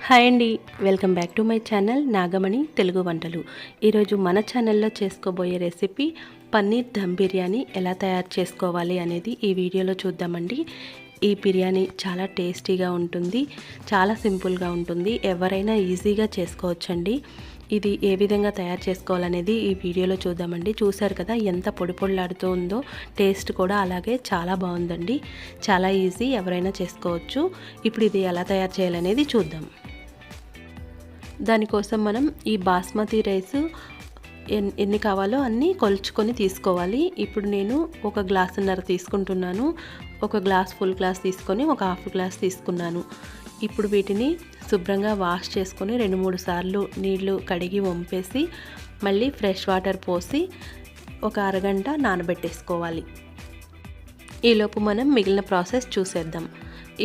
Hi అండి, welcome back to my channel Nagamani Telugu వంటలు. ఈరోజు మన ఛానల్లో చేసుకోబోయే రెసిపీ పన్నీర్ దమ్ బిర్యానీ ఎలా తయారు చేసుకోవాలి అనేది ఈ వీడియోలో చూద్దామండి. ఈ బిర్యానీ చాలా టేస్టీగా ఉంటుంది, చాలా సింపుల్గా ఉంటుంది, ఎవరైనా ఈజీగా చేసుకోవచ్చండి. ఇది ఏ విధంగా తయారు చేసుకోవాలనేది ఈ వీడియోలో చూద్దామండి. చూసారు కదా ఎంత పొడి పొడిలాడుతూ ఉందో, టేస్ట్ కూడా అలాగే చాలా బాగుందండి. చాలా ఈజీ, ఎవరైనా చేసుకోవచ్చు. ఇప్పుడు ఇది ఎలా తయారు చేయాలనేది చూద్దాం. దానికోసం మనం ఈ బాస్మతి రైస్ ఎన్ని కావాలో అన్నీ కొలుచుకొని తీసుకోవాలి. ఇప్పుడు నేను ఒక గ్లాసున్నర తీసుకుంటున్నాను. ఒక గ్లాస్ ఫుల్ గ్లాస్ తీసుకొని ఒక హాఫ్ గ్లాస్ తీసుకున్నాను. ఇప్పుడు వీటిని శుభ్రంగా వాష్ చేసుకొని 2-3 సార్లు నీళ్లు కడిగి వంపేసి మళ్ళీ ఫ్రెష్ వాటర్ పోసి ఒక అరగంట నానబెట్టేసుకోవాలి. ఈలోపు మనం మిగిలిన ప్రాసెస్ చూసేద్దాం.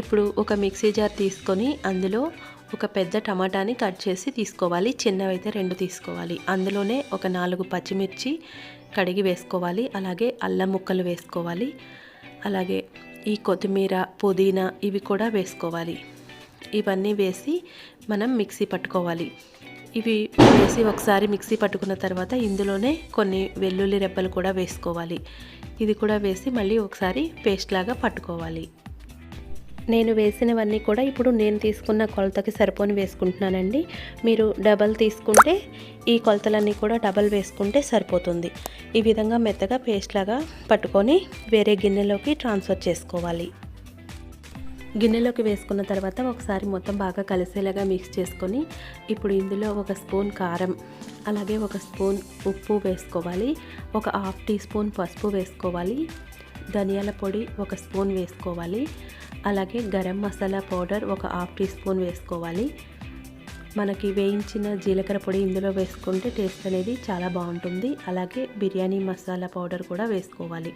ఇప్పుడు ఒక మిక్సీ జార్ తీసుకొని అందులో ఒక పెద్ద టమాటాని కట్ చేసి తీసుకోవాలి. చిన్నవైతే 2 తీసుకోవాలి. అందులోనే ఒక 4 పచ్చిమిర్చి కడిగి వేసుకోవాలి. అలాగే అల్లం ముక్కలు వేసుకోవాలి. అలాగే ఈ కొత్తిమీర, పుదీనా ఇవి కూడా వేసుకోవాలి. ఇవన్నీ వేసి మనం మిక్సీ పట్టుకోవాలి. ఇవి వేసి ఒకసారి మిక్సీ పట్టుకున్న తర్వాత ఇందులోనే కొన్ని వెల్లుల్లి రెబ్బలు కూడా వేసుకోవాలి. ఇది కూడా వేసి మళ్ళీ ఒకసారి పేస్ట్ లాగా పట్టుకోవాలి. నేను వేసినవన్నీ కూడా ఇప్పుడు నేను తీసుకున్న కొలతకి సరిపోని వేసుకుంటున్నానండి. మీరు డబల్ తీసుకుంటే ఈ కొలతలన్నీ కూడా డబల్ వేసుకుంటే సరిపోతుంది. ఈ విధంగా మెత్తగా పేస్ట్ లాగా పట్టుకొని వేరే గిన్నెలోకి ట్రాన్స్ఫర్ చేసుకోవాలి. గిన్నెలోకి వేసుకున్న తర్వాత ఒకసారి మొత్తం బాగా కలిసేలాగా మిక్స్ చేసుకొని ఇప్పుడు ఇందులో 1 స్పూన్ కారం, అలాగే 1 స్పూన్ ఉప్పు వేసుకోవాలి. ఒక హాఫ్ టీ స్పూన్ పసుపు వేసుకోవాలి. ధనియాల పొడి 1 స్పూన్ వేసుకోవాలి. అలాగే గరం మసాలా పౌడర్ ఒక హాఫ్ టీ స్పూన్ వేసుకోవాలి. మనకి వేయించిన జీలకర్ర పొడి ఇందులో వేసుకుంటే టేస్ట్ అనేది చాలా బాగుంటుంది. అలాగే బిర్యానీ మసాలా పౌడర్ కూడా వేసుకోవాలి.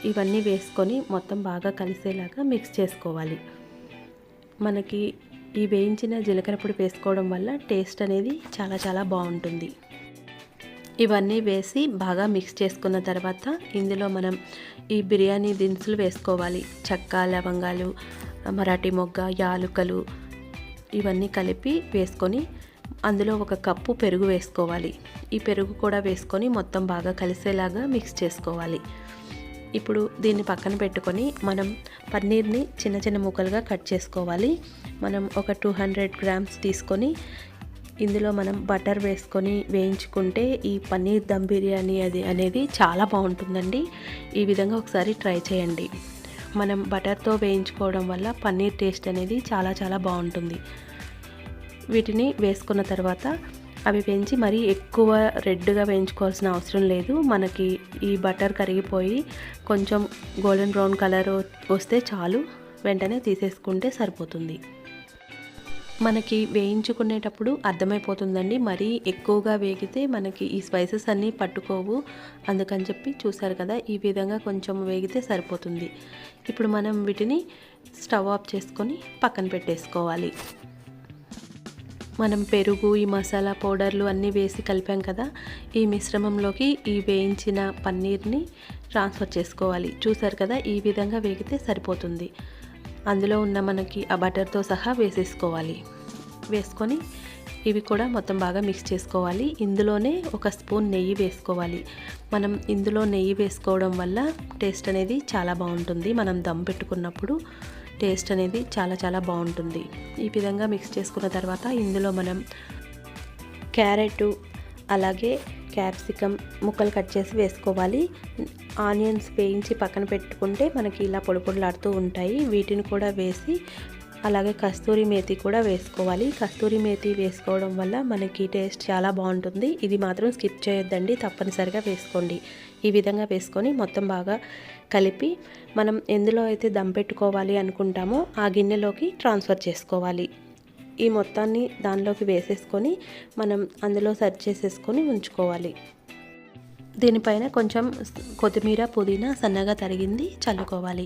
ఇవన్నీ వేసుకొని మొత్తం బాగా కలిసేలాగా మిక్స్ చేసుకోవాలి. మనకి ఈ వేయించిన జీలకర్ర పొడి వేసుకోవడం వల్ల టేస్ట్ అనేది చాలా చాలా బాగుంటుంది. ఇవన్నీ వేసి బాగా మిక్స్ చేసుకున్న తర్వాత ఇందులో మనం ఈ బిర్యానీ దినుసులు వేసుకోవాలి. చెక్క, లవంగాలు, మరాఠీ మొగ్గ, యాలుకలు ఇవన్నీ కలిపి వేసుకొని అందులో 1 కప్పు పెరుగు వేసుకోవాలి. ఈ పెరుగు కూడా వేసుకొని మొత్తం బాగా కలిసేలాగా మిక్స్ చేసుకోవాలి. ఇప్పుడు దీన్ని పక్కన పెట్టుకొని మనం పన్నీర్ని చిన్న చిన్న ముక్కలుగా కట్ చేసుకోవాలి. మనం ఒక 200 గ్రామ్స్ తీసుకొని ఇందులో మనం బటర్ వేసుకొని వేయించుకుంటే ఈ పన్నీర్ దమ్ బిర్యానీ అనేది చాలా బాగుంటుందండి. ఈ విధంగా ఒకసారి ట్రై చేయండి. మనం బటర్తో వేయించుకోవడం వల్ల పన్నీర్ టేస్ట్ అనేది చాలా చాలా బాగుంటుంది. వీటిని వేసుకున్న తర్వాత అవి వేయించి మరీ ఎక్కువ రెడ్గా వేయించుకోవాల్సిన అవసరం లేదు. మనకి ఈ బటర్ కరిగిపోయి కొంచెం గోల్డెన్ బ్రౌన్ కలర్ వస్తే చాలు, వెంటనే తీసేసుకుంటే సరిపోతుంది. మనకి వేయించుకునేటప్పుడు అర్థమైపోతుందండి. మరీ ఎక్కువగా వేగితే మనకి ఈ స్పైసెస్ అన్నీ పట్టుకోవు. అందుకని చెప్పి చూసారు కదా, ఈ విధంగా కొంచెం వేగితే సరిపోతుంది. ఇప్పుడు మనం వీటిని స్టవ్ ఆఫ్ చేసుకొని పక్కన పెట్టేసుకోవాలి. మనం పెరుగు, ఈ మసాలా పౌడర్లు అన్నీ వేసి కలిపాం కదా, ఈ మిశ్రమంలోకి ఈ వేయించిన పన్నీర్ని ట్రాన్స్ఫర్ చేసుకోవాలి. చూసారు కదా, ఈ విధంగా వేగితే సరిపోతుంది. అందులో ఉన్న మనకి ఆ బటర్తో సహా వేసేసుకోవాలి. వేసుకొని ఇవి కూడా మొత్తం బాగా మిక్స్ చేసుకోవాలి. ఇందులోనే 1 స్పూన్ నెయ్యి వేసుకోవాలి. మనం ఇందులో నెయ్యి వేసుకోవడం వల్ల టేస్ట్ అనేది చాలా బాగుంటుంది. మనం దమ్ పెట్టుకున్నప్పుడు టేస్ట్ అనేది చాలా చాలా బాగుంటుంది. ఈ విధంగా మిక్స్ చేసుకున్న తర్వాత ఇందులో మనం క్యారెట్, అలాగే క్యాప్సికమ్ ముక్కలు కట్ చేసి వేసుకోవాలి. ఆనియన్స్ వేయించి పక్కన పెట్టుకుంటే మనకి ఇలా పొడి పొడిలాడుతూ ఉంటాయి. వీటిని కూడా వేసి అలాగే కస్తూరి మేతి కూడా వేసుకోవాలి. కస్తూరి మేతి వేసుకోవడం వల్ల మనకి టేస్ట్ చాలా బాగుంటుంది. ఇది మాత్రం స్కిప్ చేయొద్దండి, తప్పనిసరిగా వేసుకోండి. ఈ విధంగా వేసుకొని మొత్తం బాగా కలిపి మనం ఎందులో అయితే దమ్ పెట్టుకోవాలి అనుకుంటామో ఆ గిన్నెలోకి ట్రాన్స్ఫర్ చేసుకోవాలి. ఈ మొత్తాన్ని దానిలోకి వేసేసుకొని మనం అందులో సర్వ్ చేసేసుకొని ఉంచుకోవాలి. దీనిపైన కొంచెం కొత్తిమీర, పుదీనా సన్నగా తరిగింది చల్లుకోవాలి.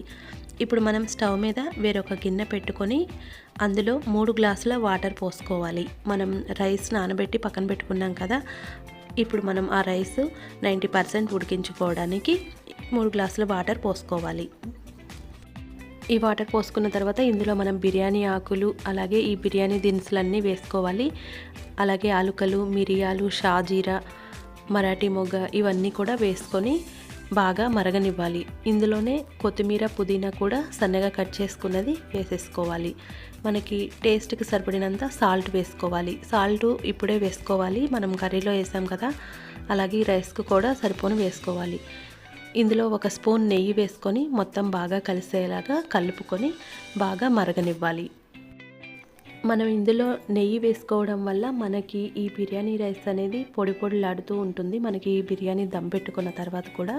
ఇప్పుడు మనం స్టవ్ మీద వేరొక గిన్నె పెట్టుకొని అందులో 3 గ్లాసుల వాటర్ పోసుకోవాలి. మనం రైస్ నానబెట్టి పక్కన పెట్టుకున్నాం కదా, ఇప్పుడు మనం ఆ రైస్ 90% ఉడికించుకోవడానికి 3 గ్లాసుల వాటర్ పోసుకోవాలి. ఈ వాటర్ పోసుకున్న తర్వాత ఇందులో మనం బిర్యానీ ఆకులు అలాగే ఈ బిర్యానీ దినుసులన్నీ వేసుకోవాలి. అలాగే ఆలుకలు, మిరియాలు, షాజీరా, మరాఠీ మొగ్గ ఇవన్నీ కూడా వేసుకొని బాగా మరగనివ్వాలి. ఇందులోనే కొత్తిమీర, పుదీనా కూడా సన్నగా కట్ చేసుకున్నది వేసేసుకోవాలి. మనకి టేస్ట్కి సరిపడినంత సాల్ట్ వేసుకోవాలి. సాల్ట్ ఇప్పుడే వేసుకోవాలి, మనం కర్రీలో వేసాం కదా, అలాగే రైస్కు కూడా సరిపోను వేసుకోవాలి. ఇందులో 1 స్పూన్ నెయ్యి వేసుకొని మొత్తం బాగా కలిసేలాగా కలుపుకొని బాగా మరగనివ్వాలి. మనం ఇందులో నెయ్యి వేసుకోవడం వల్ల మనకి ఈ బిర్యానీ రైస్ అనేది పొడి పొడిలాడుతూ ఉంటుంది, మనకి ఈ బిర్యానీ దమ్ పెట్టుకున్న తర్వాత కూడా.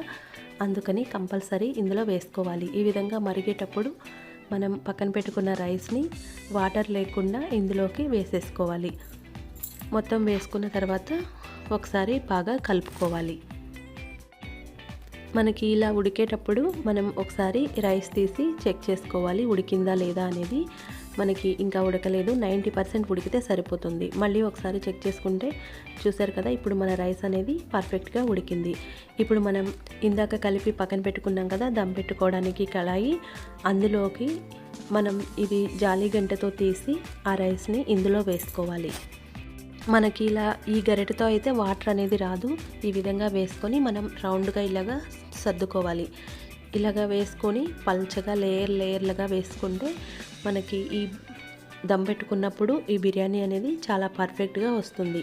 అందుకని కంపల్సరీ ఇందులో వేసుకోవాలి. ఈ విధంగా మరిగేటప్పుడు మనం పక్కన పెట్టుకున్న రైస్ని వాటర్ లేకుండా ఇందులోకి వేసేసుకోవాలి. మొత్తం వేసుకున్న తర్వాత ఒకసారి బాగా కలుపుకోవాలి. మనకి ఇలా ఉడికేటప్పుడు మనం ఒకసారి రైస్ తీసి చెక్ చేసుకోవాలి, ఉడికిందా లేదా అనేది. మనకి ఇంకా ఉడకలేదు, 90% ఉడికితే సరిపోతుంది. మళ్ళీ ఒకసారి చెక్ చేసుకుంటే చూసారు కదా, ఇప్పుడు మన రైస్ అనేది పర్ఫెక్ట్గా ఉడికింది. ఇప్పుడు మనం ఇందాక కలిపి పక్కన పెట్టుకున్నాం కదా దమ్ పెట్టుకోవడానికి కళాయి, అందులోకి మనం ఇది జాలి గంటతో తీసి ఆ రైస్ని ఇందులో వేసుకోవాలి. మనకి ఇలా ఈ గరిటెతో అయితే వాటర్ అనేది రాదు. ఈ విధంగా వేసుకొని మనం రౌండ్గా ఇలాగా సర్దుకోవాలి. ఇలాగా వేసుకొని పల్చగా లేయర్లుగా వేసుకుంటే మనకి ఈ దమ్ పెట్టుకున్నప్పుడు ఈ బిర్యానీ అనేది చాలా పర్ఫెక్ట్గా వస్తుంది.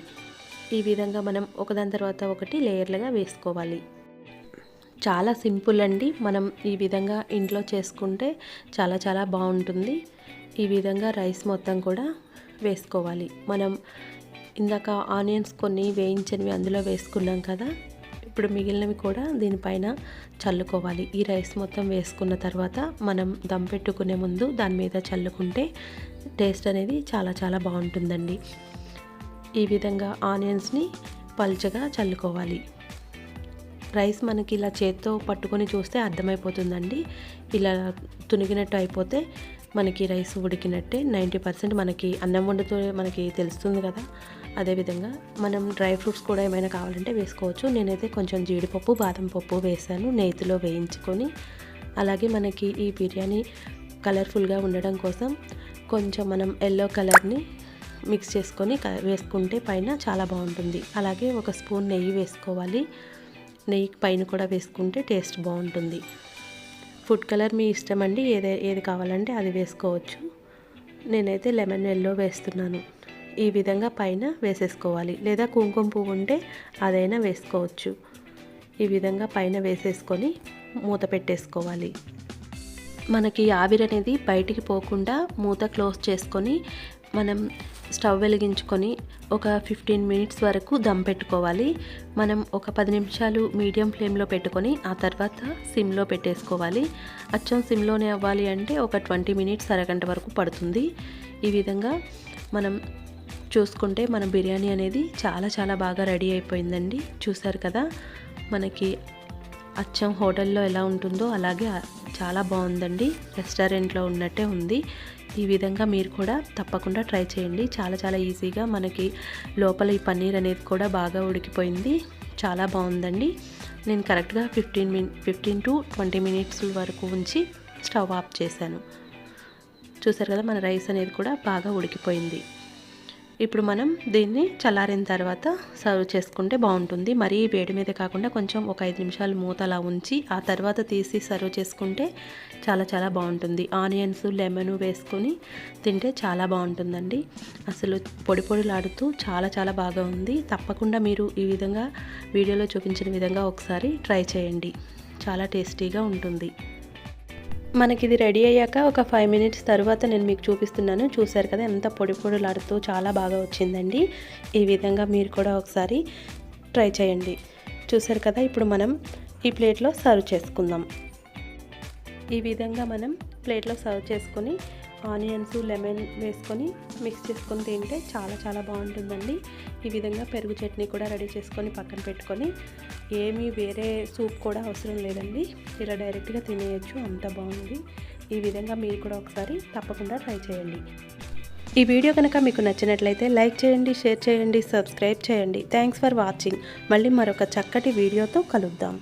ఈ విధంగా మనం ఒకదాని తర్వాత ఒకటి లేయర్లుగా వేసుకోవాలి. చాలా సింపుల్ అండి. మనం ఈ విధంగా ఇంట్లో చేసుకుంటే చాలా చాలా బాగుంటుంది. ఈ విధంగా రైస్ మొత్తం కూడా వేసుకోవాలి. మనం ఇందాక ఆనియన్స్ కొన్ని వేయించినవి అందులో వేసుకున్నాం కదా, ఇప్పుడు మిగిలినవి కూడా దీనిపైన చల్లుకోవాలి. ఈ రైస్ మొత్తం వేసుకున్న తర్వాత మనం దమ్ పెట్టుకునే ముందు దాని మీద చల్లుకుంటే టేస్ట్ అనేది చాలా చాలా బాగుంటుందండి. ఈ విధంగా ఆనియన్స్ని పల్చగా చల్లుకోవాలి. రైస్ మనకి ఇలా చేత్తో పట్టుకొని చూస్తే అర్థమైపోతుందండి. ఇలా తునిగినట్టు అయిపోతే మనకి రైస్ ఉడికినట్టే. 90% మనకి అన్నం వండుతూ మనకి తెలుస్తుంది కదా. అదేవిధంగా మనం డ్రై ఫ్రూట్స్ కూడా ఏమైనా కావాలంటే వేసుకోవచ్చు. నేనైతే కొంచెం జీడిపప్పు, బాదం పప్పు వేసాను నేతిలో వేయించుకొని. అలాగే మనకి ఈ బిర్యానీ కలర్ఫుల్గా ఉండడం కోసం కొంచెం మనం ఎల్లో కలర్ని మిక్స్ చేసుకొని వేసుకుంటే పైన చాలా బాగుంటుంది. అలాగే 1 స్పూన్ నెయ్యి వేసుకోవాలి. నెయ్యి పైన కూడా వేసుకుంటే టేస్ట్ బాగుంటుంది. ఫుడ్ కలర్ మీ ఇష్టం అండి, ఏది కావాలంటే అది వేసుకోవచ్చు. నేనైతే లెమన్ ఎల్లో వేస్తున్నాను. ఈ విధంగా పైన వేసేసుకోవాలి, లేదా కుంకుమ పువ్వు ఉంటే అదైనా వేసుకోవచ్చు. ఈ విధంగా పైన వేసేసుకొని మూత పెట్టేసుకోవాలి. మనకి ఆవిరి అనేది బయటికి పోకుండా మూత క్లోజ్ చేసుకొని మనం స్టవ్ వెలిగించుకొని ఒక 15 మినిట్స్ వరకు దమ్ పెట్టుకోవాలి. మనం ఒక 10 నిమిషాలు మీడియం ఫ్లేమ్లో పెట్టుకొని ఆ తర్వాత సిమ్లో పెట్టేసుకోవాలి. అచ్చం సిమ్లోనే అవ్వాలి అంటే ఒక 20 మినిట్స్ అరగంట వరకు పడుతుంది. ఈ విధంగా మనం చూసుకుంటే మన బిర్యానీ అనేది చాలా చాలా బాగా రెడీ అయిపోయిందండి. చూసారు కదా, మనకి అచ్చం హోటల్లో ఎలా ఉంటుందో అలాగే చాలా బాగుందండి, రెస్టారెంట్లో ఉన్నట్టే ఉంది. ఈ విధంగా మీరు కూడా తప్పకుండా ట్రై చేయండి. చాలా చాలా ఈజీగా మనకి లోపల ఈ పన్నీర్ అనేది కూడా బాగా ఉడికిపోయింది. చాలా బాగుందండి. నేను కరెక్ట్గా 15 to 20 మినిట్స్ వరకు ఉంచి స్టవ్ ఆఫ్ చేశాను. చూసారు కదా, మన రైస్ అనేది కూడా బాగా ఉడికిపోయింది. ఇప్పుడు మనం దీన్ని చల్లారిన తర్వాత సర్వ్ చేసుకుంటే బాగుంటుంది. మరీ వేడి మీద కాకుండా కొంచెం ఒక 5 నిమిషాలు మూత అలా ఉంచి ఆ తర్వాత తీసి సర్వ్ చేసుకుంటే చాలా చాలా బాగుంటుంది. ఆనియన్స్, లెమన్ వేసుకొని తింటే చాలా బాగుంటుందండి. అసలు పొడి పొడిలాడుతూ చాలా చాలా బాగా ఉంది. తప్పకుండా మీరు ఈ విధంగా వీడియోలో చూపించిన విధంగా ఒకసారి ట్రై చేయండి. చాలా టేస్టీగా ఉంటుంది. మనకి ఇది రెడీ అయ్యాక ఒక 5 మినిట్స్ తర్వాత నేను మీకు చూపిస్తున్నాను. చూసారు కదా, ఎంత పొడి పొడిలాడుతూ చాలా బాగా వచ్చిందండి. ఈ విధంగా మీరు కూడా ఒకసారి ట్రై చేయండి. చూసారు కదా, ఇప్పుడు మనం ఈ ప్లేట్లో సర్వ్ చేసుకుందాం. ఈ విధంగా మనం ప్లేట్లో సర్వ్ చేసుకొని ఆనియన్స్, లెమన్ వేసుకొని మిక్స్ చేసుకొని తింటే చాలా చాలా బాగుంటుందండి. ఈ విధంగా పెరుగు చట్నీ కూడా రెడీ చేసుకొని పక్కన పెట్టుకొని ఏమీ వేరే సూప్ కూడా అవసరం లేదండి, ఇలా డైరెక్ట్గా తినేయచ్చు, అంత బాగుంది. ఈ విధంగా మీరు కూడా ఒకసారి తప్పకుండా ట్రై చేయండి. ఈ వీడియో కనుక మీకు నచ్చినట్లయితే లైక్ చేయండి, షేర్ చేయండి, సబ్స్క్రైబ్ చేయండి. Thanks for watching. మళ్ళీ మరొక చక్కటి వీడియోతో కలుద్దాం.